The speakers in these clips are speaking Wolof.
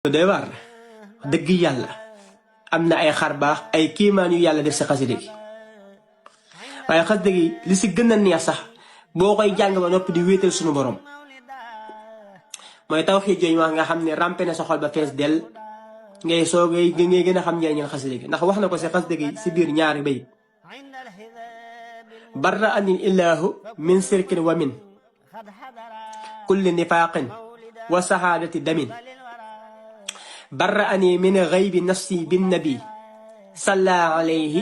doy waar dëgg yàlla am na ay xar baax ay kiimaan yu yàlla def si xasida gi waaye xasida gi li si gën a neex sax boo koy jàng ba noppi di wéetal suñu borom mooy tawxiid jooju wax nga xam ne rampe na sa xol ba fees del ngay soogay ngay gën a xam njëriñal xasida gi ndax wax na ko si xasida gi si biir ñaari bayit barra anil ilaahu min sirkin wa min kulli nifaaqin wa sahaadati damin برأني من غيب نفسي بالنبي صلى عليه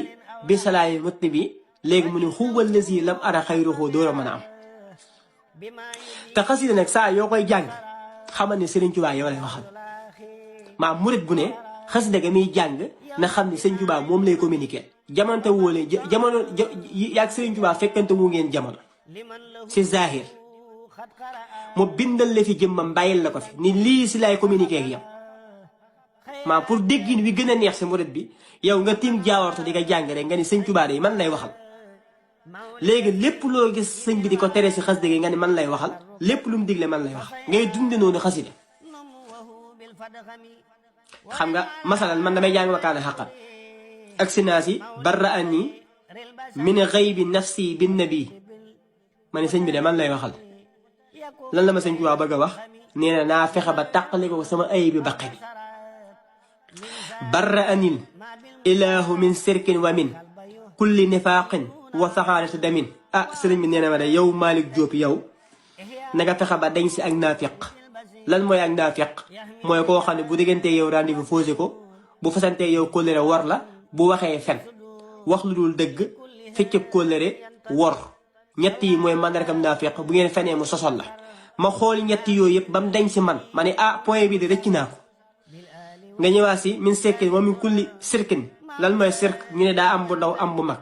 بسلام المتنبي léegi mu ne هو الذي لم أرى خيره دور من am te xasida nag saa yoo koy jàng xamal ne Sëriñ Tuubaa yow lay waxal maa murit bu ne xasida ga muy jàng na xam ne Sëriñ Tuubaa moom lay communiquer jamonte wóole jamono yaag Sëriñ Tuubaa fekkante wu ngeen jamono si zahir mu bindal la fi jëmmam bàyyil la ko fi ni lii si lay communiquer ak yow maa pour déggin wi gën a neex si murit bi yow nga tiim jaawartu di nga jàng rek nga ni Sëñ Tuubaa yi man lay waxal léegi lépp loo gis sëñ bi di ko tere si xasida gi nga ni man lay waxal lépp lu mu digle man lay wax ngay dunde noonu xasida xam nga masalan man damay jàng wakaana xaqan ak sinaasi barra ani min xaybi nafsi bin nabi ma ni sëñ bi de man lay waxal lan la ma Sëñ Tuubaa bëgg a wax nee na naa fexe ba tàqale ko sama ay bi baqe bi barra anil ilaahu min sirkin wa min kulli nifaaqin wa saxaarati damin sëriñ bi nee na ma de yow Malick Diop yow na nga fexe ba dañ si ak naafiq lan mooy ak naafiq mooy koo xam ne bu diggantee yow rendez-vous fausé ko bu fasantee yow kóllëre war la bu waxee fen wax lu dul dëgg feccëb kóllëre wor ñett yi mooy mandargam naafiq bu ngeen fenee mu sosol la ma xool ñett yooyu yëpp ba mu dañ si man ma ne point bi de rëcc naa ko nga ñëwaat si min sirkin wa min kulli sirkin lan mooy sirk ñu ne daa am bu ndaw am bu mag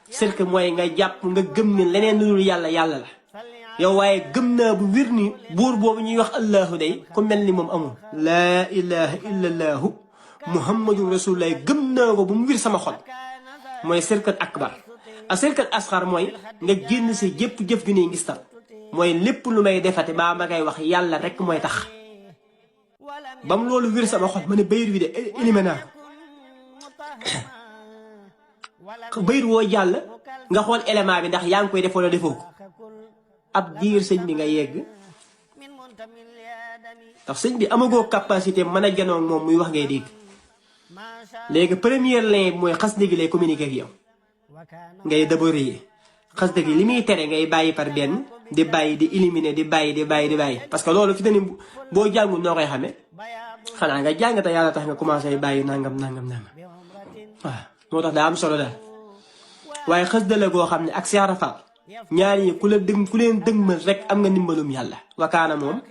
sirk mooy nga jàpp nga gëm ni leneen lu dul yàlla yàlla la yow waaye gëm naa bu wir ni buur boobu ñuy wax allahu day ku mel ni moom amul laa ilaha illa allahu muhammadun rasulullah gëm naa ko bu mu wir sama xol mooy sirkat akbar a sirkat asxar mooy nga génn si jëpp jëf ju ne ngistal mooy lépp lu may defate baa ma koy wax yàlla rek mooy tax bam loolu wir sama xol ma ne bayir wi de éliminé naa ko bayir woo jàll nga xool élément bi ndax yaa ngi koy def wala defoo ko ab diir sëñ bi nga yegg ndax sëñ bi amagoo capacité mën a janoo moom muy wax ngay dégg léegi première ligne bi mooy xas dëgg lay communiquer ak yow ngay débrouiller xas dëgg li muy tere ngay bàyyi par benn di bàyyi di éliminer di bàyyi parce que loolu fi ne nii boo jàngul noo koy xamee xanaa nga jàng te yàlla tax nga commencé bàyyi nangam waaw moo tax daa am solo daal waaye xas dëgg la goo xam ne ak Seex Ibra Faal ñaar ñi ku leen dëgmal rek am nga ndimbalum yàlla. wakaana moom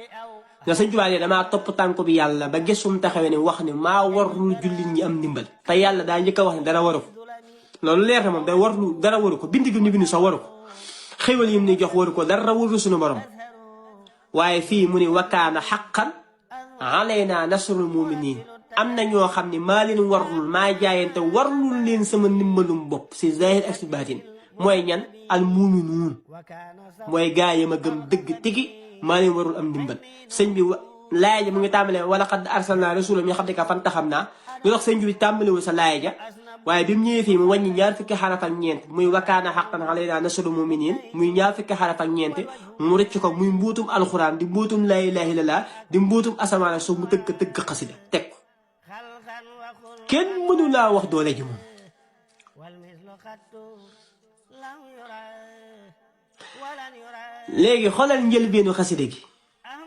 nga Sëñ Tuubaa damaa topp tànku bi yàlla ba gisum taxawee ne wax ne maa warul jullit ñi am ndimbal te yàlla daa njëkk a wax ne dara waru ko loolu leer na moom dara waru ko bind gi ñu bind sax waru ko xéwal yi mu ni jox waru ko dara waru suñu borom waaye fii mu ni wakaana xaqan alaynaa nasrul muminin am na ñoo xam ne maa leen warlul maa jaayante warlul leen sama ndimbalum bopp si zahir ak si baatin mooy ñan al muminuun mooy gaa yi ma gëm dëgg tigi maa leen warul am ndimbal sëñ bi laaya ja mu ngi tàmbalee wala qad arsalnaa rasuulan min qablika fantaxamnaa lu tax sëñ bi tàmbalewul sa laaya ja waaye bi mu ñëwee fii mu wàññi ñaar fukki xaraf ak ñeent muy wakaana xaqan alaynaa nasrul muminin muy ñaar fukki xaraf ak ñeent mu rëcc ko muy mbuutum alxuraan di mbuutum laa ilaaha illallaah di mbuutum asamaan suuf mu tëgg xasida teg ko kenn mënu laa wax doole ji moom léegi xoolal njëlbeenu xasida gi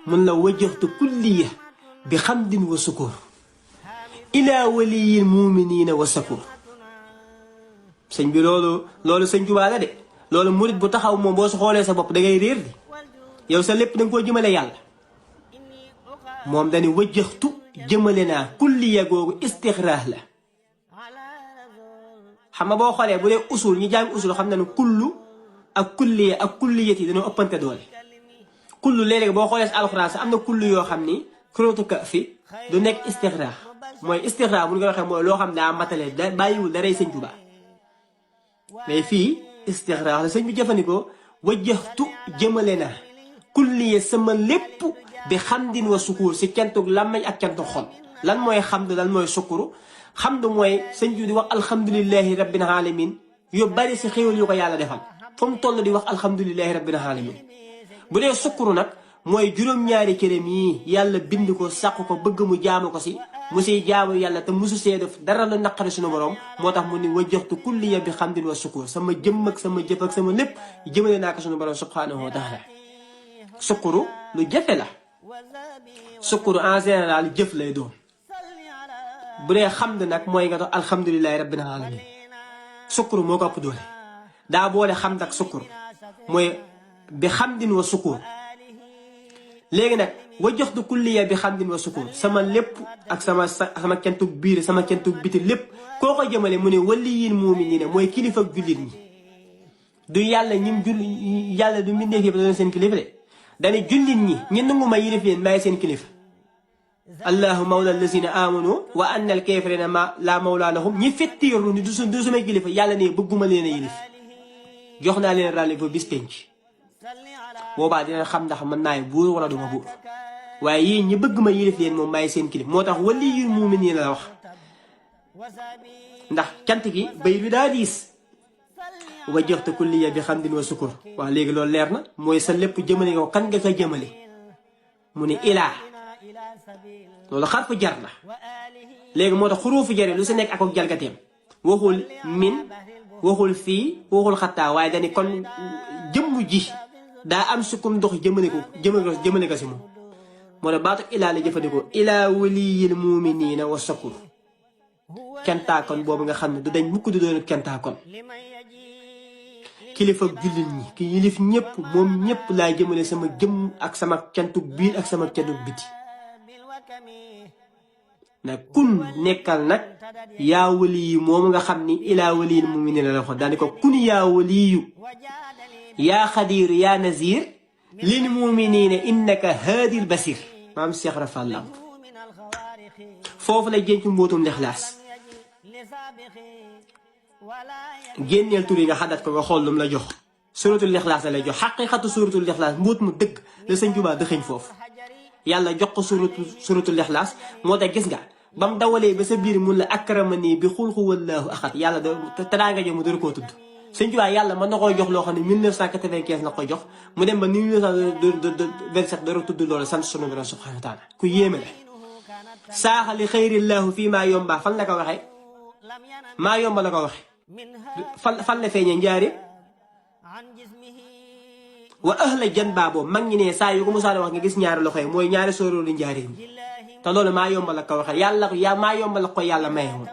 mun la wajjahtu kulliya bi xamdin wa sukur ilaa waliyil muminina wa sakur sëñ bi loolu Sëñ Tuubaa la de loolu murit bu taxaw moom boo su xoolee sa bopp da ngay réer di yow sa lépp da nga koo jëmale yàlla moom dañu wajjahtu jëmale naa kulliya googu istixraah la xam nga boo xoolee bu dee usul ñi jàng usul xam na ne kullu ak kulliya ak kulliyat yi dañoo ëppante doole kullu léeg-léeg boo xoolee si alxuraan sax am na kullu yoo xam ni kuróotu ka fi du nekk istixraah mooy istixraah bu ñu ko waxee mooy loo xam daa matale da bàyyiwul daray Sëñ Tuubaa mais fii istixraah la sëñ bi jëfandikoo wajjahtu jëmale naa kulliya sama lépp bi xamdin wa sukuur si cantug làmmañ ak cantug xol lan mooy xamdu lan mooy sukkuru xamdu mooy sëñ bi di wax alhamdulillahi rabbil alamin yu bari si xéwal yu ko yàlla defal fu mu toll di wax alhamdulillahi rabbil alamin bu dee sukkuru nag mooy juróom-ñaari këram yi yàlla bind ko sàq ko bëgg mu jaamu ko si mu siy jaamu yàlla te musu see def dara lu naqari suñu borom moo tax mu ni wajjahtu kulliya bi xamdin wa sukkur sama jëmm ak sama jëf ak sama lépp jëmale naa ko suñu borom subhanahu wa taala sukkuru lu jafe la sukkuru en général jëf lay doon bu dee xamd nag mooy nga doon alhamdulilahi rabbil alamin sukkuru moo ko ëpp doole daa boole xamd ak sukkur mooy bi xamdin wa sukkur léegi nag wajjahtu kulliya bi xamdin wa sukkur sama lépp ak sama kentug biir sama kentug biti lépp koo ko jëmale mu ne waliyil mu'minina mooy kilifa ak jullit ñi du yàlla ñim julli yàlla du mbindeef yëpp doon seen kilifa de dani jullit ñi ñi nangu ma yilif leen maay seen kilifa allahu mawla allazina amanu wa anna al kafirina ma la mawla lahum ñi fettiirlu ni du sumay kilifa yàlla ne bëgguma leen a yilif jox naa leen rendez-vous bis penc boobaa dina xam ndax mën naay buur wala duma buur waaye yéen ñi bëgg ma yilif leen moom maay seen kilif moo tax waliyul mu'minin la wax ndax cant gi bay bi daa diis wajjahtu kulliya bi xamdin wa sukur waaw léegi loolu leer na mooy sa lépp jëmale ko kan nga ko jëmale mu ne ilaa loolu xarfu jar la léegi moo tax xuruufu jare lu si nekk ak jalgateem waxul min waxul fii waxul xattaa waaye dañi kon jëmm ji daa am sukkum dox jëmale ko si moom moo tax baatu ilaa la jëfandikoo ilaa waliyil muminina wa sakur kentaakoon boobu nga xam ne du dañ mukk du doon kentaakoon kilifa jullit ñi ki yilif ñëpp moom ñëpp laa jëmale sama jëmm ak sama kentug biir ak sama kentug biti nag kun nekkal nag yaa waliyu moom nga xam ni ilaa waliyil muminina la wax daani ko kun yaa waliyu yaa xadiir yaa nazir lil muminina innaka haadil basir maam Cheikh Rafal Lamp foofu la jën ci mbootum lixlaas génneel tur yi nga xadat ko nga xool lu mu la jox suratul lixlaas la lay jox xaqiqatu suratul lixlaas mboot mu dëgg la sëñ Tuubaa dëxëñ foofu yàlla jox ko suratul lixlaas moo tax gis nga ba mu dawalee ba sa biir mun la akramani bi xul huwallaahu ahad yàlla tadaa nga jëm mu dara koo tudd sëñ Tuubaa yàlla mën na koy jox loo xam ne 1995 la koy jox mu dem ba 1927 dara tudd loolu sant sunu borom subhanahu wa taala ku yéeme la saaxali xayrillaahu fii maa yomba fan la ko waxee maa yomba la ko waxee fan la feeñee njaari wa ahla janba boobu mag ñi ne saa yu ko musaane wax nga gis ñaari loxo yi mooy ñaari sóoróolu njaari mi te loolu maa yomba la ko waxee yàlla maa yomba la ko yàlla maye woon